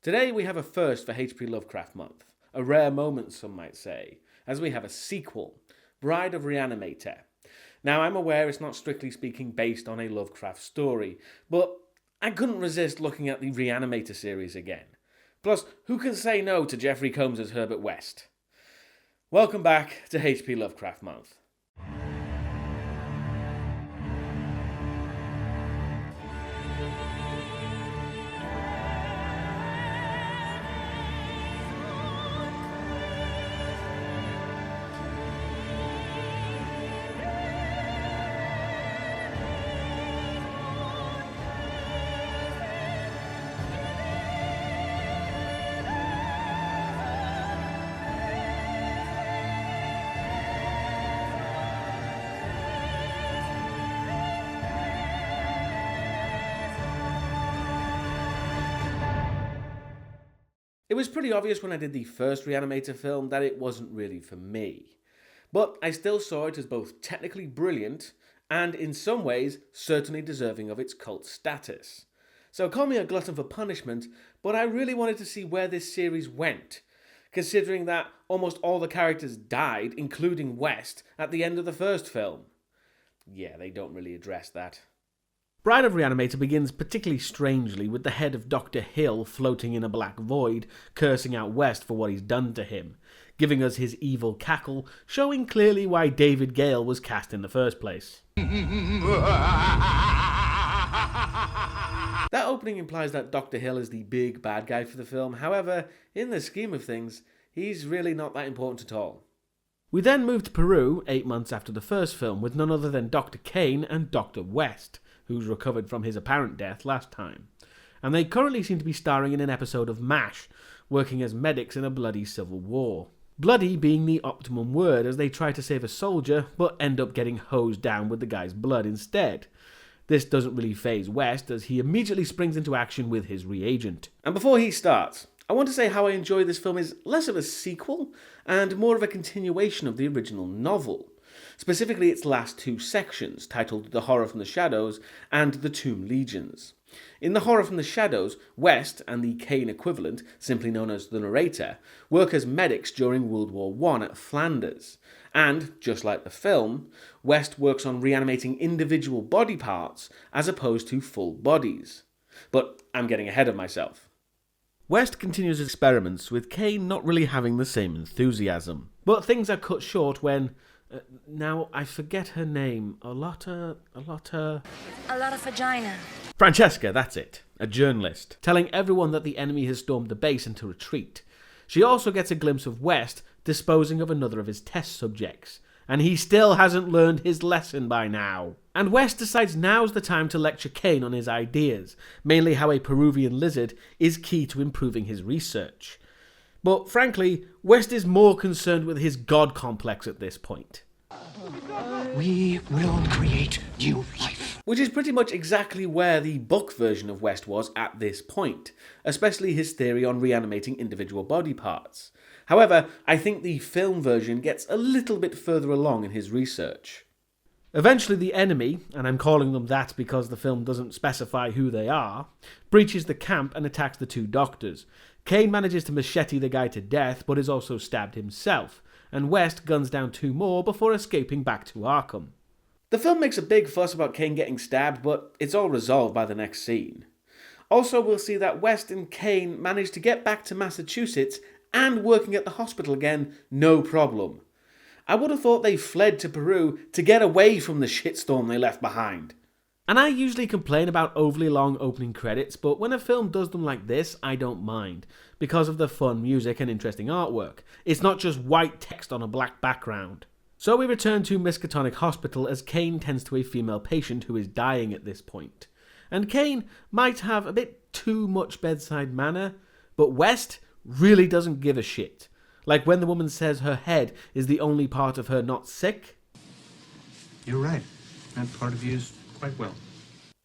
Today we have a first for H.P. Lovecraft month, a rare moment some might say, as we have a sequel, Bride of Re-Animator. Now I'm aware it's not strictly speaking based on a Lovecraft story, but I couldn't resist looking at the Re-Animator series again. Plus, who can say no to Jeffrey Combs' Herbert West? Welcome back to H.P. Lovecraft month. It was pretty obvious when I did the first Re-Animator film that it wasn't really for me. But I still saw it as both technically brilliant and in some ways certainly deserving of its cult status. So call me a glutton for punishment, but I really wanted to see where this series went, considering that almost all the characters died, including West, at the end of the first film. Yeah, they don't really address that. Bride of Re-Animator begins particularly strangely with the head of Dr. Hill floating in a black void, cursing out West for what he's done to him, giving us his evil cackle, showing clearly why David Gale was cast in the first place. That opening implies that Dr. Hill is the big bad guy for the film, however, in the scheme of things, he's really not that important at all. We then move to Peru 8 months after the first film with none other than Dr. Kane and Dr. West, who's recovered from his apparent death last time. And they currently seem to be starring in an episode of MASH, working as medics in a bloody civil war. Bloody being the optimum word, as they try to save a soldier, but end up getting hosed down with the guy's blood instead. This doesn't really faze West, as he immediately springs into action with his reagent. And before he starts, I want to say how I enjoy this film is less of a sequel, and more of a continuation of the original novel. Specifically its last two sections, titled The Horror from the Shadows and The Tomb Legions. In The Horror from the Shadows, West and the Kane equivalent, simply known as the narrator, work as medics during World War I at Flanders. And, just like the film, West works on reanimating individual body parts as opposed to full bodies. But I'm getting ahead of myself. West continues experiments, with Kane not really having the same enthusiasm. But things are cut short when... now, I forget her name. A lot of vagina. Francesca, that's it. A journalist, telling everyone that the enemy has stormed the base and to retreat. She also gets a glimpse of West disposing of another of his test subjects. And he still hasn't learned his lesson by now. And West decides now's the time to lecture Kane on his ideas, mainly how a Peruvian lizard is key to improving his research. But frankly, West is more concerned with his god complex at this point. We will create new life. Which is pretty much exactly where the book version of West was at this point, especially his theory on reanimating individual body parts. However, I think the film version gets a little bit further along in his research. Eventually the enemy, and I'm calling them that because the film doesn't specify who they are, breaches the camp and attacks the two doctors. Kane manages to machete the guy to death, but is also stabbed himself, and West guns down 2 more before escaping back to Arkham. The film makes a big fuss about Kane getting stabbed, but it's all resolved by the next scene. Also, we'll see that West and Kane manage to get back to Massachusetts and working at the hospital again, no problem. I would have thought they fled to Peru to get away from the shitstorm they left behind. And I usually complain about overly long opening credits, but when a film does them like this, I don't mind, because of the fun music and interesting artwork. It's not just white text on a black background. So we return to Miskatonic Hospital as Kane tends to a female patient who is dying at this point. And Kane might have a bit too much bedside manner, but West really doesn't give a shit. Like when the woman says her head is the only part of her not sick. You're right. That part of you is quite well.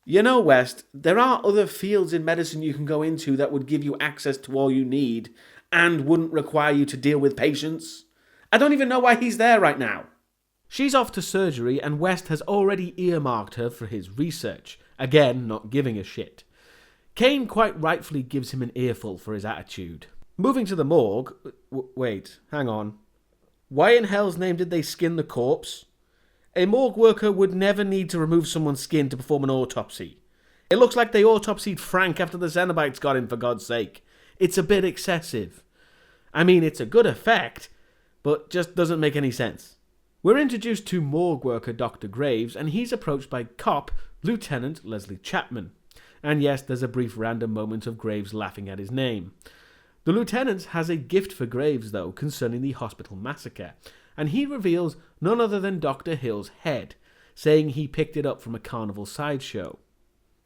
You know, West, there are other fields in medicine you can go into that would give you access to all you need and wouldn't require you to deal with patients. I don't even know why he's there right now. She's off to surgery and West has already earmarked her for his research, again not giving a shit. Kane quite rightfully gives him an earful for his attitude. Moving to the morgue... Wait, hang on. Why in hell's name did they skin the corpse? A morgue worker would never need to remove someone's skin to perform an autopsy. It looks like they autopsied Frank after the Cenobites got him, for God's sake. It's a bit excessive. I mean, it's a good effect, but just doesn't make any sense. We're introduced to morgue worker Dr. Graves, and he's approached by cop Lieutenant Leslie Chapman. And yes, there's a brief random moment of Graves laughing at his name. The lieutenant has a gift for Graves, though, concerning the hospital massacre, and he reveals none other than Dr. Hill's head, saying he picked it up from a carnival sideshow.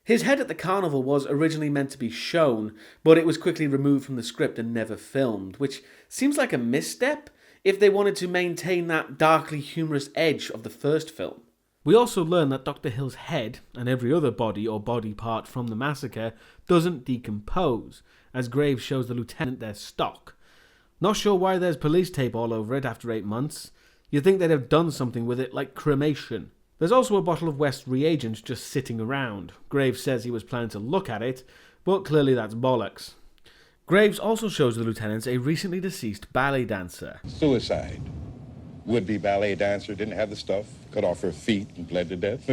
His head at the carnival was originally meant to be shown, but it was quickly removed from the script and never filmed, which seems like a misstep if they wanted to maintain that darkly humorous edge of the first film. We also learn that Dr. Hill's head, and every other body or body part from the massacre, doesn't decompose, as Graves shows the lieutenant their stock. Not sure why there's police tape all over it after 8 months. You'd think they'd have done something with it, like cremation. There's also a bottle of West's reagent just sitting around. Graves says he was planning to look at it, but clearly that's bollocks. Graves also shows the lieutenants a recently deceased ballet dancer. Suicide. Would-be ballet dancer didn't have the stuff, cut off her feet and bled to death.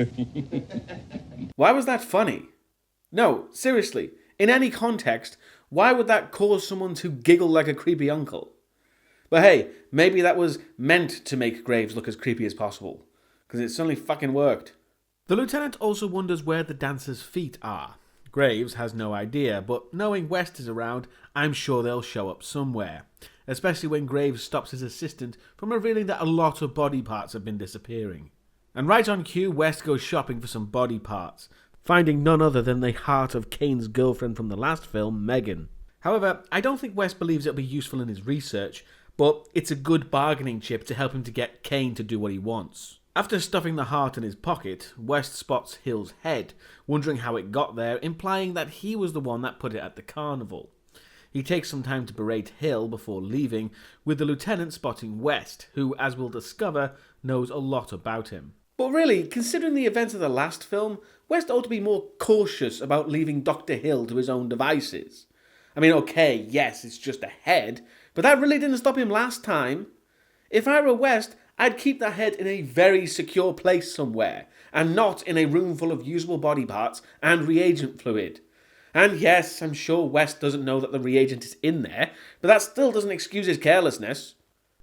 Why was that funny? No, seriously, in any context, why would that cause someone to giggle like a creepy uncle? But hey, maybe that was meant to make Graves look as creepy as possible, because it certainly fucking worked. The lieutenant also wonders where the dancer's feet are. Graves has no idea, but knowing West is around, I'm sure they'll show up somewhere, especially when Graves stops his assistant from revealing that a lot of body parts have been disappearing. And right on cue, West goes shopping for some body parts, finding none other than the heart of Kane's girlfriend from the last film, Megan. However, I don't think West believes it'll be useful in his research, but it's a good bargaining chip to help him to get Kane to do what he wants. After stuffing the heart in his pocket, West spots Hill's head, wondering how it got there, implying that he was the one that put it at the carnival. He takes some time to berate Hill before leaving, with the lieutenant spotting West, who, as we'll discover, knows a lot about him. But really, considering the events of the last film, West ought to be more cautious about leaving Dr. Hill to his own devices. I mean, okay, yes, it's just a head, but that really didn't stop him last time. If I were West, I'd keep that head in a very secure place somewhere, and not in a room full of usable body parts and reagent fluid. And yes, I'm sure West doesn't know that the reagent is in there, but that still doesn't excuse his carelessness.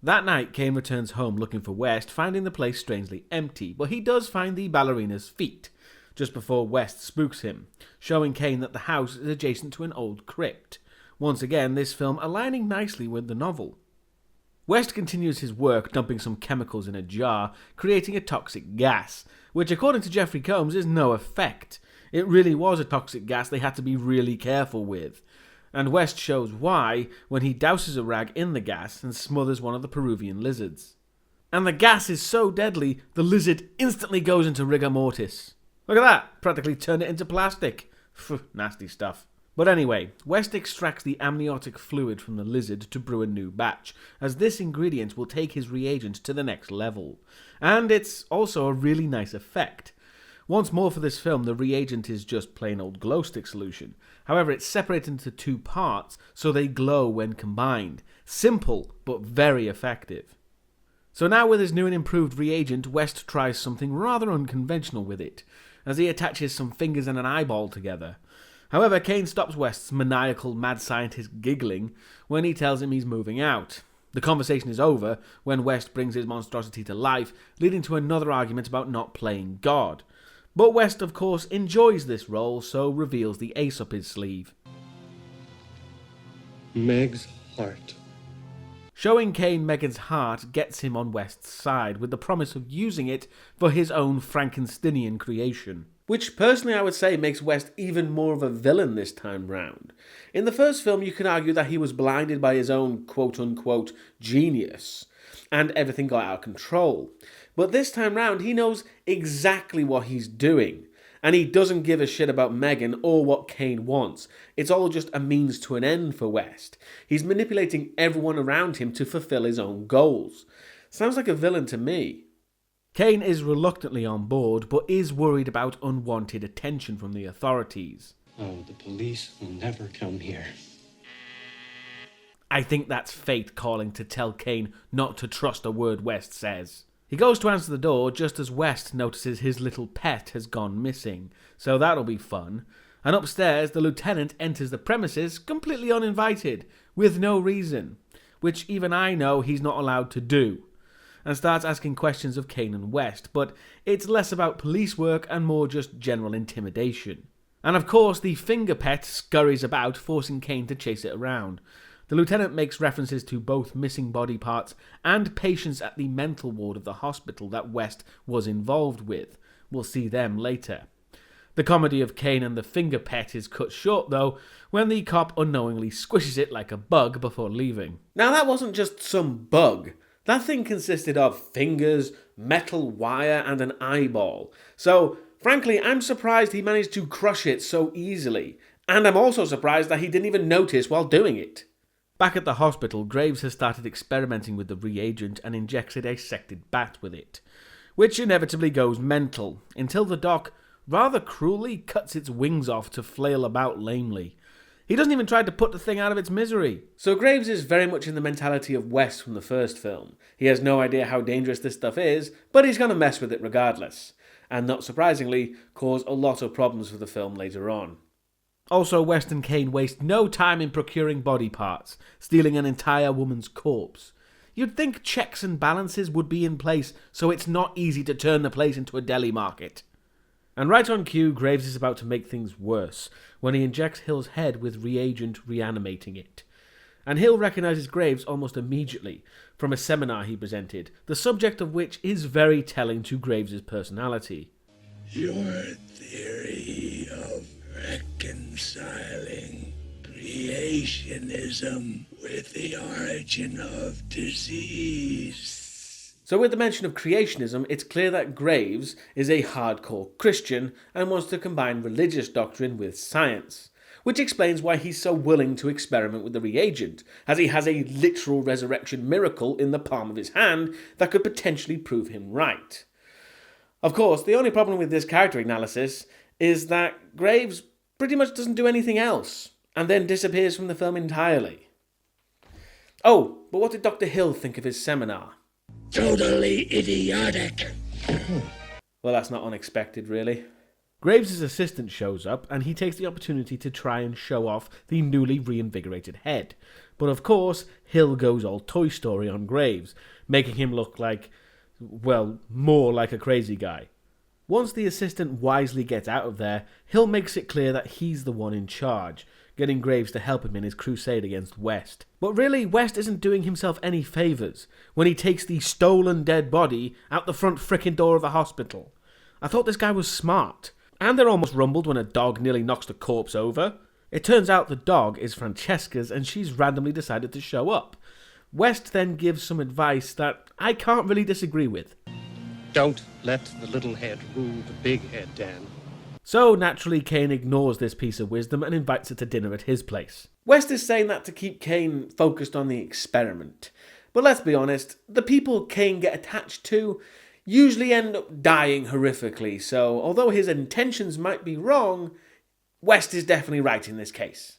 That night, Kane returns home looking for West, finding the place strangely empty, but he does find the ballerina's feet, just before West spooks him, showing Kane that the house is adjacent to an old crypt. Once again, this film aligning nicely with the novel. West continues his work dumping some chemicals in a jar, creating a toxic gas, which according to Jeffrey Combs is no effect. It really was a toxic gas they had to be really careful with. And West shows why when he douses a rag in the gas and smothers one of the Peruvian lizards. And the gas is so deadly, the lizard instantly goes into rigor mortis. Look at that, practically turned it into plastic. Phew, nasty stuff. But anyway, West extracts the amniotic fluid from the lizard to brew a new batch, as this ingredient will take his reagent to the next level. And it's also a really nice effect. Once more for this film, the reagent is just plain old glow stick solution. However, it's separated into 2 parts, so they glow when combined. Simple, but very effective. So now with his new and improved reagent, West tries something rather unconventional with it, as he attaches some fingers and an eyeball together. However, Kane stops West's maniacal mad scientist giggling when he tells him he's moving out. The conversation is over when West brings his monstrosity to life, leading to another argument about not playing God. But West, of course, enjoys this role, so reveals the ace up his sleeve. Meg's heart. Showing Kane Megan's heart gets him on West's side, with the promise of using it for his own Frankensteinian creation. Which personally I would say makes West even more of a villain this time round. In the first film you can argue that he was blinded by his own quote-unquote genius, and everything got out of control. But this time round he knows exactly what he's doing, and he doesn't give a shit about Megan or what Kane wants. It's all just a means to an end for West. He's manipulating everyone around him to fulfill his own goals. Sounds like a villain to me. Kane is reluctantly on board, but is worried about unwanted attention from the authorities. Oh, the police will never come here. I think that's fate calling to tell Kane not to trust a word West says. He goes to answer the door just as West notices his little pet has gone missing, so that'll be fun. And upstairs, the lieutenant enters the premises completely uninvited, with no reason, which even I know he's not allowed to do, and starts asking questions of Kane and West, but it's less about police work and more just general intimidation. And of course, the finger pet scurries about, forcing Kane to chase it around. The lieutenant makes references to both missing body parts and patients at the mental ward of the hospital that West was involved with. We'll see them later. The comedy of Kane and the finger pet is cut short, though, when the cop unknowingly squishes it like a bug before leaving. Now, that wasn't just some bug. That thing consisted of fingers, metal wire, and an eyeball. So, frankly, I'm surprised he managed to crush it so easily. And I'm also surprised that he didn't even notice while doing it. Back at the hospital, Graves has started experimenting with the reagent and injects a dissected bat with it, which inevitably goes mental, until the doc rather cruelly cuts its wings off to flail about lamely. He doesn't even try to put the thing out of its misery. So Graves is very much in the mentality of West from the first film. He has no idea how dangerous this stuff is, but he's going to mess with it regardless, and not surprisingly, cause a lot of problems for the film later on. Also, West and Kane waste no time in procuring body parts, stealing an entire woman's corpse. You'd think checks and balances would be in place so it's not easy to turn the place into a deli market. And right on cue, Graves is about to make things worse when he injects Hill's head with reagent, reanimating it. And Hill recognizes Graves almost immediately from a seminar he presented, the subject of which is very telling to Graves' personality. Your theory of reconciling creationism with the origin of disease. So with the mention of creationism, it's clear that Graves is a hardcore Christian and wants to combine religious doctrine with science, which explains why he's so willing to experiment with the reagent, as he has a literal resurrection miracle in the palm of his hand that could potentially prove him right. Of course, the only problem with this character analysis is that Graves pretty much doesn't do anything else, and then disappears from the film entirely. Oh, but what did Dr. Hill think of his seminar? Totally idiotic. Well, that's not unexpected, really. Graves' assistant shows up, and he takes the opportunity to try and show off the newly reinvigorated head. But of course, Hill goes all Toy Story on Graves, making him look like, well, more like a crazy guy. Once the assistant wisely gets out of there, Hill makes it clear that he's the one in charge, getting Graves to help him in his crusade against West. But really, West isn't doing himself any favours when he takes the stolen dead body out the front frickin' door of the hospital. I thought this guy was smart. And they're almost rumbled when a dog nearly knocks the corpse over. It turns out the dog is Francesca's and she's randomly decided to show up. West then gives some advice that I can't really disagree with. Don't let the little head rule the big head, Dan. So naturally, Kane ignores this piece of wisdom and invites her to dinner at his place. West is saying that to keep Kane focused on the experiment. But let's be honest, the people Kane get attached to usually end up dying horrifically, so although his intentions might be wrong, West is definitely right in this case.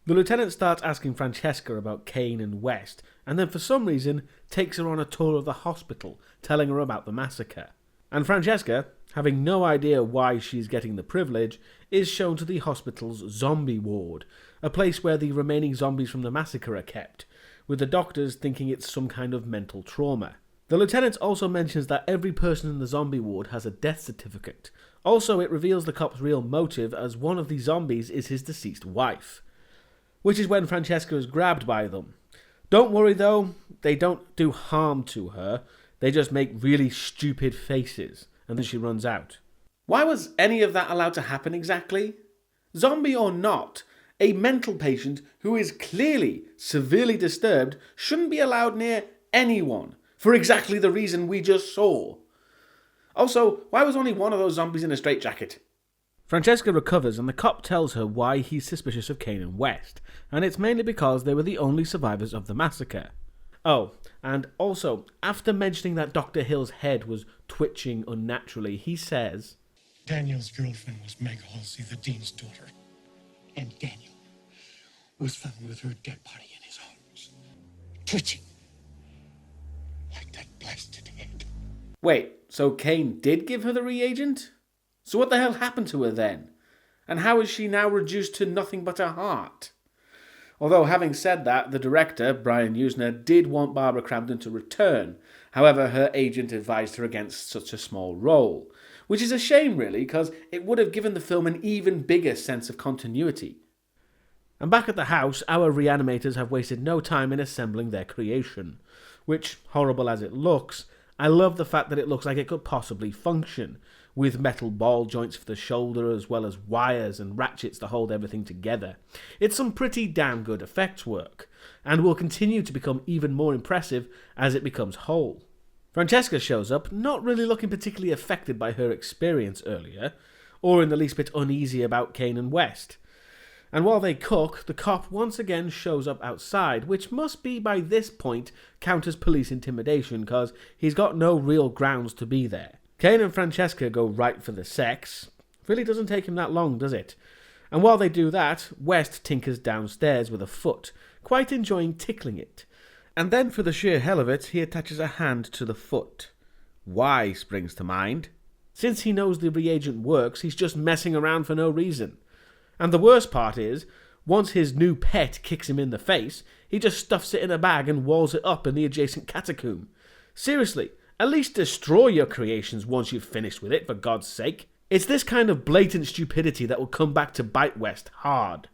The lieutenant starts asking Francesca about Kane and West, and then for some reason takes her on a tour of the hospital, telling her about the massacre. And Francesca, having no idea why she's getting the privilege, is shown to the hospital's zombie ward, a place where the remaining zombies from the massacre are kept, with the doctors thinking it's some kind of mental trauma. The lieutenant also mentions that every person in the zombie ward has a death certificate. Also, it reveals the cop's real motive, as one of the zombies is his deceased wife. Which is when Francesca is grabbed by them. Don't worry though, they don't do harm to her, they just make really stupid faces, and then she runs out. Why was any of that allowed to happen exactly? Zombie or not, a mental patient who is clearly severely disturbed shouldn't be allowed near anyone, for exactly the reason we just saw. Also, why was only one of those zombies in a straitjacket? Francesca recovers and the cop tells her why he's suspicious of Kane and West, and it's mainly because they were the only survivors of the massacre. Oh, and also, after mentioning that Dr. Hill's head was twitching unnaturally, he says, Daniel's girlfriend was Meg Halsey, the dean's daughter. And Daniel was found with her dead body in his arms, twitching like that blasted head. Wait, so Kane did give her the reagent? So what the hell happened to her then? And how is she now reduced to nothing but a heart? Although, having said that, the director, Brian Usner, did want Barbara Crampton to return. However, her agent advised her against such a small role. Which is a shame, really, because it would have given the film an even bigger sense of continuity. And back at the house, our reanimators have wasted no time in assembling their creation. Which, horrible as it looks, I love the fact that it looks like it could possibly function, with metal ball joints for the shoulder as well as wires and ratchets to hold everything together. It's some pretty damn good effects work, and will continue to become even more impressive as it becomes whole. Francesca shows up, not really looking particularly affected by her experience earlier, or in the least bit uneasy about Kane and West. And while they cook, the cop once again shows up outside, which must be by this point count as police intimidation, because he's got no real grounds to be there. Kane and Francesca go right for the sex. Really doesn't take him that long, does it? And while they do that, West tinkers downstairs with a foot, quite enjoying tickling it. And then for the sheer hell of it, he attaches a hand to the foot. Why, springs to mind. Since he knows the reagent works, he's just messing around for no reason. And the worst part is, once his new pet kicks him in the face, he just stuffs it in a bag and walls it up in the adjacent catacomb. Seriously, at least destroy your creations once you've finished with it, for God's sake. It's this kind of blatant stupidity that will come back to bite West hard.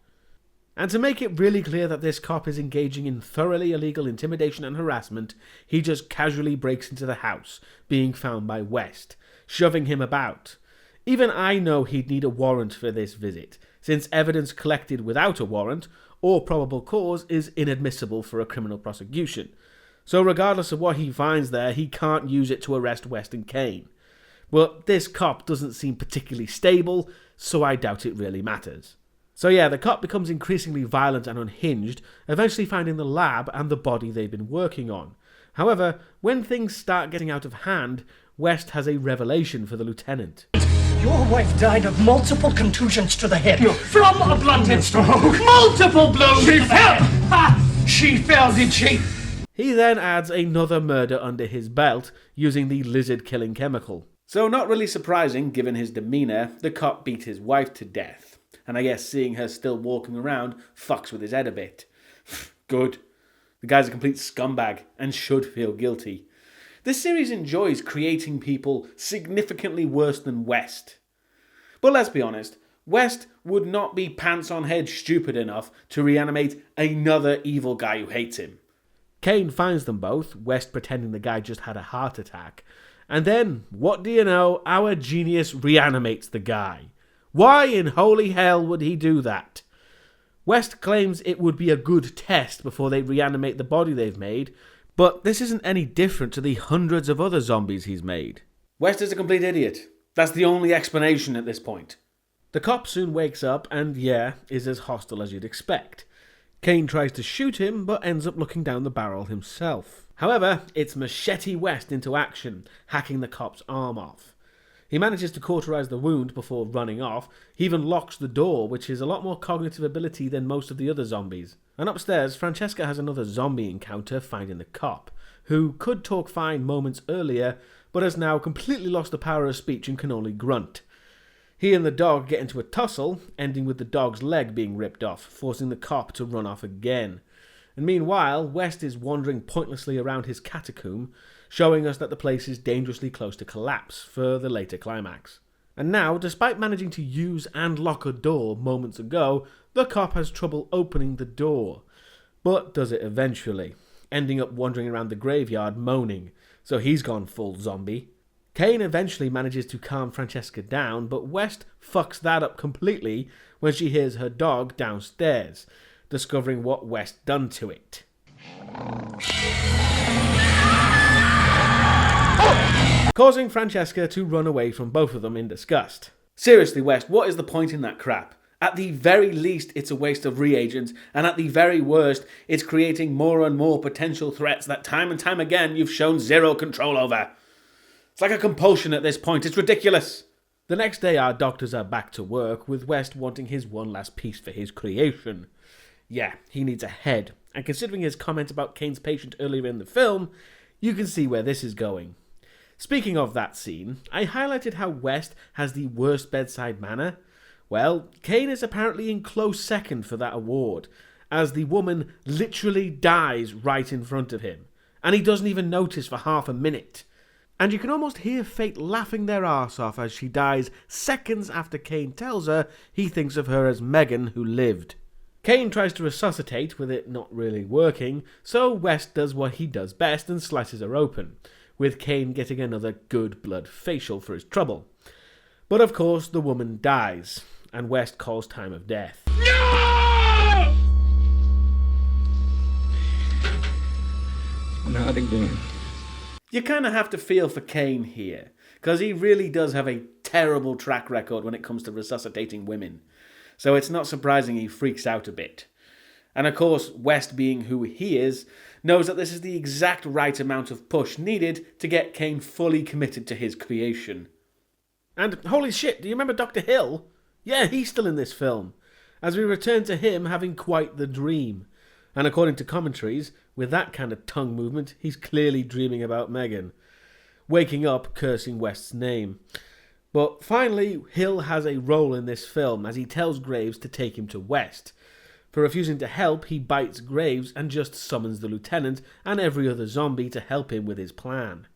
And to make it really clear that this cop is engaging in thoroughly illegal intimidation and harassment, he just casually breaks into the house, being found by West, shoving him about. Even I know he'd need a warrant for this visit, since evidence collected without a warrant or probable cause is inadmissible for a criminal prosecution. So regardless of what he finds there, he can't use it to arrest West and Kane. But this cop doesn't seem particularly stable, so I doubt it really matters. So yeah, the cop becomes increasingly violent and unhinged, eventually finding the lab and the body they've been working on. However, when things start getting out of hand, West has a revelation for the lieutenant. Your wife died of multiple contusions to the head. From a blunted stroke. Multiple blows to the head. Ha! She fell, did she? He then adds another murder under his belt, using the lizard-killing chemical. So not really surprising, given his demeanour, the cop beat his wife to death. And I guess seeing her still walking around fucks with his head a bit. Good. The guy's a complete scumbag, and should feel guilty. This series enjoys creating people significantly worse than West. But let's be honest, West would not be pants-on-head stupid enough to reanimate another evil guy who hates him. Kane finds them both, West pretending the guy just had a heart attack, and then, what do you know, our genius reanimates the guy. Why in holy hell would he do that? West claims it would be a good test before they reanimate the body they've made, but this isn't any different to the hundreds of other zombies he's made. West is a complete idiot. That's the only explanation at this point. The cop soon wakes up and, yeah, is as hostile as you'd expect. Kane tries to shoot him, but ends up looking down the barrel himself. However, it's Machete West into action, hacking the cop's arm off. He manages to cauterize the wound before running off. He even locks the door, which is a lot more cognitive ability than most of the other zombies. And upstairs, Francesca has another zombie encounter finding the cop, who could talk fine moments earlier, but has now completely lost the power of speech and can only grunt. He and the dog get into a tussle, ending with the dog's leg being ripped off, forcing the cop to run off again. And meanwhile, West is wandering pointlessly around his catacomb, showing us that the place is dangerously close to collapse for the later climax. And now, despite managing to use and lock a door moments ago, the cop has trouble opening the door, but does it eventually, ending up wandering around the graveyard moaning, so he's gone full zombie. Kane eventually manages to calm Francesca down, but West fucks that up completely when she hears her dog downstairs, discovering what West done to it. Causing Francesca to run away from both of them in disgust. Seriously, West, what is the point in that crap? At the very least, it's a waste of reagents, and at the very worst, it's creating more and more potential threats that time and time again you've shown zero control over. It's like a compulsion at this point. It's ridiculous. The next day our doctors are back to work, with West wanting his one last piece for his creation. Yeah, he needs a head, and considering his comment about Kane's patient earlier in the film, you can see where this is going. Speaking of that scene, I highlighted how West has the worst bedside manner. Well, Kane is apparently in close second for that award, as the woman literally dies right in front of him, and he doesn't even notice for half a minute. And you can almost hear fate laughing their arse off as she dies seconds after Kane tells her he thinks of her as Megan who lived. Kane tries to resuscitate, with it not really working, so West does what he does best and slices her open, with Kane getting another good blood facial for his trouble. But of course the woman dies, and West calls time of death. No! Not again. You kind of have to feel for Kane here, because he really does have a terrible track record when it comes to resuscitating women. So it's not surprising he freaks out a bit. And of course, West, being who he is, knows that this is the exact right amount of push needed to get Kane fully committed to his creation. And holy shit, do you remember Dr. Hill? Yeah, he's still in this film, as we return to him having quite the dream. And according to commentaries, with that kind of tongue movement, he's clearly dreaming about Megan, waking up cursing West's name. But finally, Hill has a role in this film as he tells Graves to take him to West. For refusing to help, he bites Graves and just summons the lieutenant and every other zombie to help him with his plan.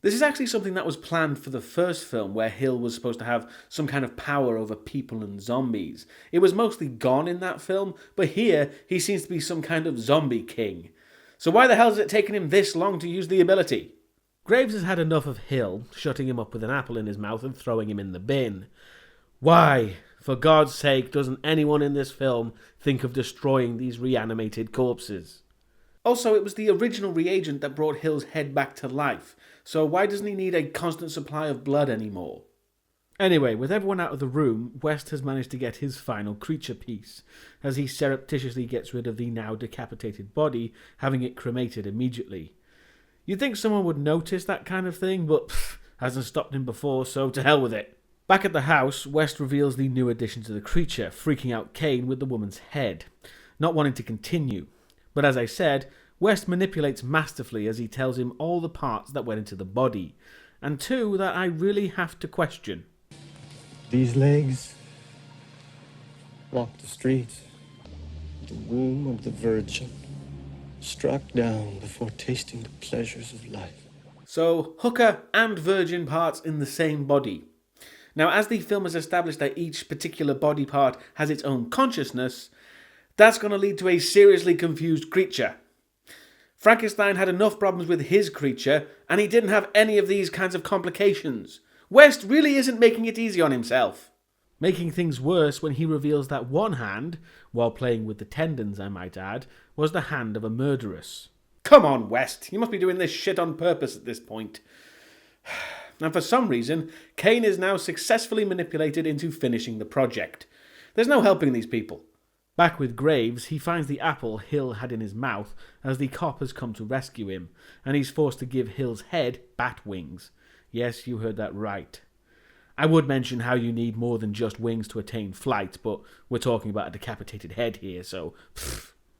This is actually something that was planned for the first film, where Hill was supposed to have some kind of power over people and zombies. It was mostly gone in that film, but here he seems to be some kind of zombie king. So why the hell has it taken him this long to use the ability? Graves has had enough of Hill, shutting him up with an apple in his mouth and throwing him in the bin. Why, for God's sake, doesn't anyone in this film think of destroying these reanimated corpses? Also, it was the original reagent that brought Hill's head back to life, so why doesn't he need a constant supply of blood anymore? Anyway, with everyone out of the room, West has managed to get his final creature piece, as he surreptitiously gets rid of the now decapitated body, having it cremated immediately. You'd think someone would notice that kind of thing, but hasn't stopped him before, so to hell with it. Back at the house, West reveals the new addition to the creature, freaking out Kane with the woman's head, not wanting to continue. But as I said, West manipulates masterfully as he tells him all the parts that went into the body, and two that I really have to question. These legs walk the streets, the womb of the virgin, struck down before tasting the pleasures of life. So, hooker and virgin parts in the same body. Now, as the film has established that each particular body part has its own consciousness, that's going to lead to a seriously confused creature. Frankenstein had enough problems with his creature, and he didn't have any of these kinds of complications. West really isn't making it easy on himself. Making things worse when he reveals that one hand, while playing with the tendons I might add, was the hand of a murderess. Come on, West, you must be doing this shit on purpose at this point. And for some reason, Kane is now successfully manipulated into finishing the project. There's no helping these people. Back with Graves, he finds the apple Hill had in his mouth as the cop has come to rescue him, and he's forced to give Hill's head bat wings. Yes, you heard that right. I would mention how you need more than just wings to attain flight, but we're talking about a decapitated head here, so...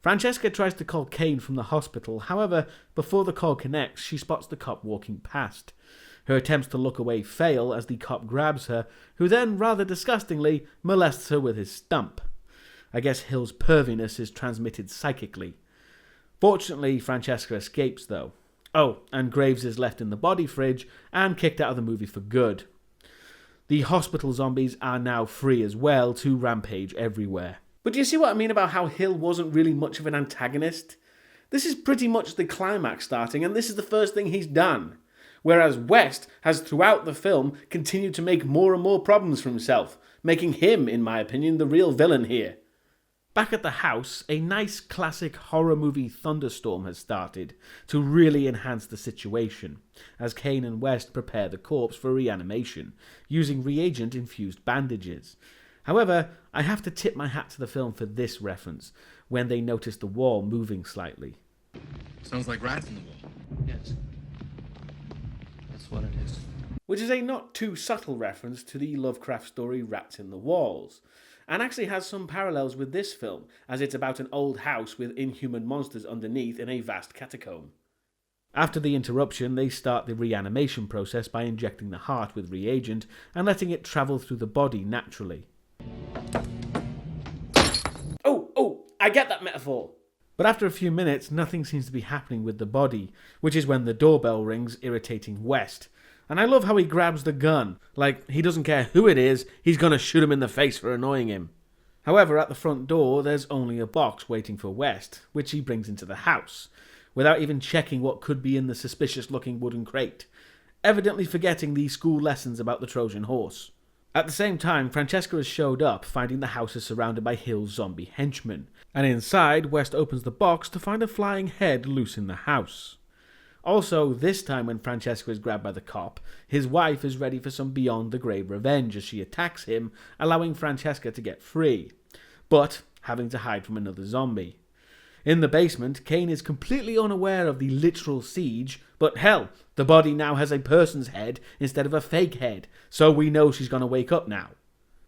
Francesca tries to call Kane from the hospital, however, before the call connects, she spots the cop walking past. Her attempts to look away fail as the cop grabs her, who then, rather disgustingly, molests her with his stump. I guess Hill's perviness is transmitted psychically. Fortunately, Francesca escapes, though. Oh, and Graves is left in the body fridge and kicked out of the movie for good. The hospital zombies are now free as well to rampage everywhere. But do you see what I mean about how Hill wasn't really much of an antagonist? This is pretty much the climax starting, and this is the first thing he's done. Whereas West has throughout the film continued to make more and more problems for himself, making him, in my opinion, the real villain here. Back at the house, a nice classic horror movie thunderstorm has started to really enhance the situation, as Kane and West prepare the corpse for reanimation, using reagent-infused bandages. However, I have to tip my hat to the film for this reference, when they notice the wall moving slightly. Sounds like rats in the wall. Yes. That's what it is. which is a not too subtle reference to the Lovecraft story Rats in the Walls, and actually has some parallels with this film, as it's about an old house with inhuman monsters underneath in a vast catacomb. After the interruption, they start the reanimation process by injecting the heart with reagent and letting it travel through the body naturally. Oh, I get that metaphor! But after a few minutes, nothing seems to be happening with the body, which is when the doorbell rings, irritating West. And I love how he grabs the gun. Like, he doesn't care who it is, he's gonna shoot him in the face for annoying him. However, at the front door, there's only a box waiting for West, which he brings into the house, without even checking what could be in the suspicious-looking wooden crate, evidently forgetting the school lessons about the Trojan horse. At the same time, Francesca has showed up, finding the house is surrounded by Hill's zombie henchmen, and inside, West opens the box to find a flying head loose in the house. Also, this time when Francesca is grabbed by the cop, his wife is ready for some beyond-the-grave revenge as she attacks him, allowing Francesca to get free, but having to hide from another zombie. In the basement, Kane is completely unaware of the literal siege, but hell, the body now has a person's head instead of a fake head, so we know she's gonna wake up now.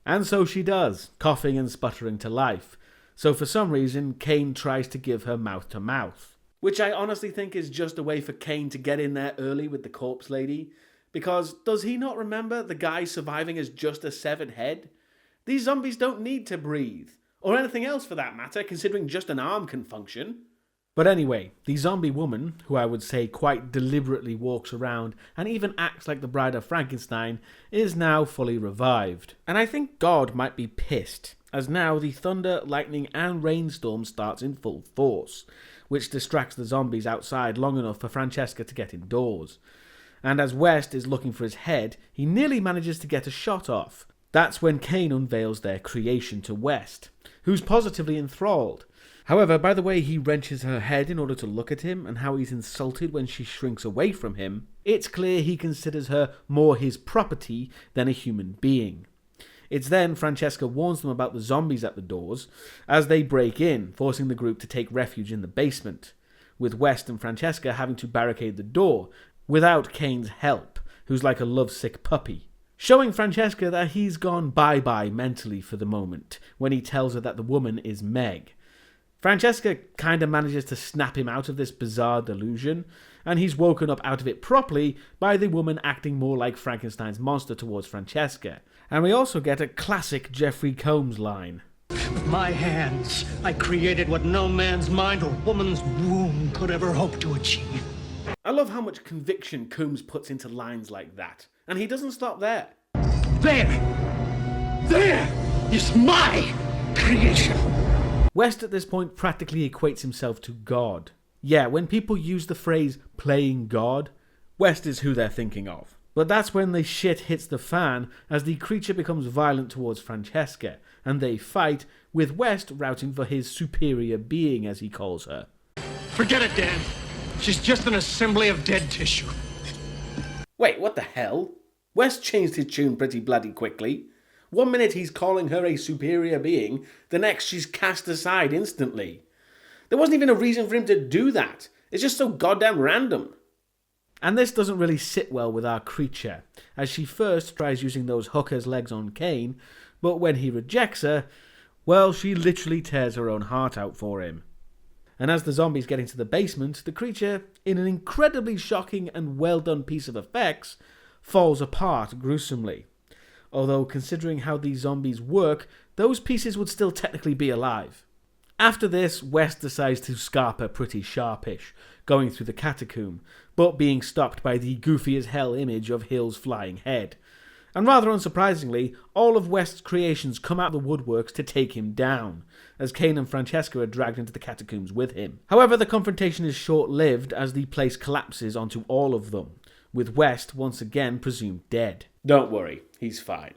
And so she does, coughing and sputtering to life. So for some reason, Kane tries to give her mouth-to-mouth. Which I honestly think is just a way for Kane to get in there early with the corpse lady. Because does he not remember the guy surviving as just a severed head? These zombies don't need to breathe. Or anything else for that matter, considering just an arm can function. But anyway, the zombie woman, who I would say quite deliberately walks around and even acts like the Bride of Frankenstein, is now fully revived. And I think God might be pissed, as now the thunder, lightning and rainstorm starts in full force, which distracts the zombies outside long enough for Francesca to get indoors. And as West is looking for his head, he nearly manages to get a shot off. That's when Kane unveils their creation to West, who's positively enthralled. However, by the way he wrenches her head in order to look at him and how he's insulted when she shrinks away from him, it's clear he considers her more his property than a human being. It's then Francesca warns them about the zombies at the doors as they break in, forcing the group to take refuge in the basement, with West and Francesca having to barricade the door without Kane's help, who's like a lovesick puppy, showing Francesca that he's gone bye-bye mentally for the moment when he tells her that the woman is Meg. Francesca kinda manages to snap him out of this bizarre delusion, and he's woken up out of it properly by the woman acting more like Frankenstein's monster towards Francesca. And we also get a classic Jeffrey Combs line. With my hands, I created what no man's mind or woman's womb could ever hope to achieve. I love how much conviction Combs puts into lines like that, and he doesn't stop there. There is my creation. West at this point practically equates himself to God. Yeah, when people use the phrase playing God, West is who they're thinking of. But that's when the shit hits the fan as the creature becomes violent towards Francesca, and they fight, with West routing for his superior being, as he calls her. Forget it, Dan. She's just an assembly of dead tissue. Wait, what the hell? West changed his tune pretty bloody quickly. One minute he's calling her a superior being, the next she's cast aside instantly. There wasn't even a reason for him to do that. It's just so goddamn random. And this doesn't really sit well with our creature, as she first tries using those hooker's legs on Kane, but when he rejects her, well, she literally tears her own heart out for him. And as the zombies get into the basement, the creature, in an incredibly shocking and well done piece of effects, falls apart gruesomely. Although, considering how these zombies work, those pieces would still technically be alive. After this, West decides to scarp her pretty sharpish, going through the catacomb, but being stopped by the goofy-as-hell image of Hill's flying head. And rather unsurprisingly, all of West's creations come out of the woodworks to take him down, as Kane and Francesca are dragged into the catacombs with him. However, the confrontation is short-lived as the place collapses onto all of them, with West once again presumed dead. Don't worry, he's fine.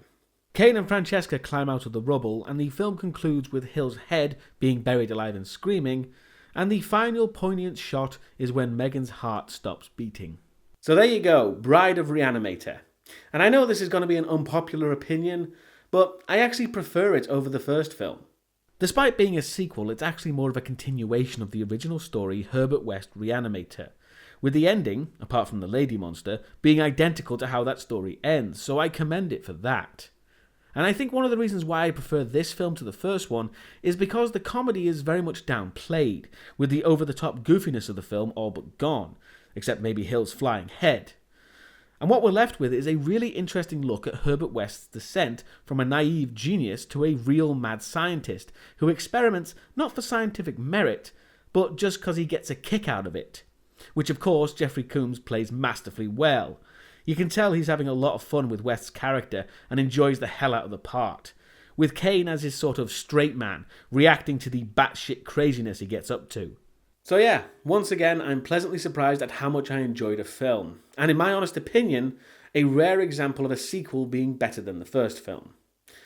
Kane and Francesca climb out of the rubble, and the film concludes with Hill's head being buried alive and screaming, and the final poignant shot is when Megan's heart stops beating. So there you go, Bride of Re-Animator. And I know this is going to be an unpopular opinion, but I actually prefer it over the first film. Despite being a sequel, it's actually more of a continuation of the original story, Herbert West Re-Animator, with the ending, apart from the lady monster, being identical to how that story ends, so I commend it for that. And I think one of the reasons why I prefer this film to the first one is because the comedy is very much downplayed, with the over-the-top goofiness of the film all but gone, except maybe Hill's flying head. And what we're left with is a really interesting look at Herbert West's descent from a naive genius to a real mad scientist who experiments not for scientific merit, but just because he gets a kick out of it. Which of course Jeffrey Combs plays masterfully well. You can tell he's having a lot of fun with West's character and enjoys the hell out of the part, with Kane as his sort of straight man, reacting to the batshit craziness he gets up to. So yeah, once again, I'm pleasantly surprised at how much I enjoyed a film, and in my honest opinion, a rare example of a sequel being better than the first film.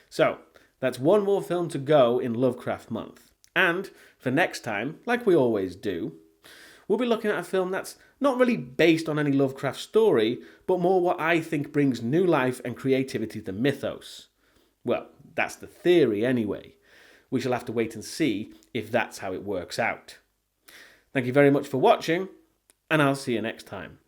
So, that's one more film to go in Lovecraft month, and for next time, like we always do, we'll be looking at a film that's not really based on any Lovecraft story, but more what I think brings new life and creativity to the mythos. Well, that's the theory anyway. We shall have to wait and see if that's how it works out. Thank you very much for watching, and I'll see you next time.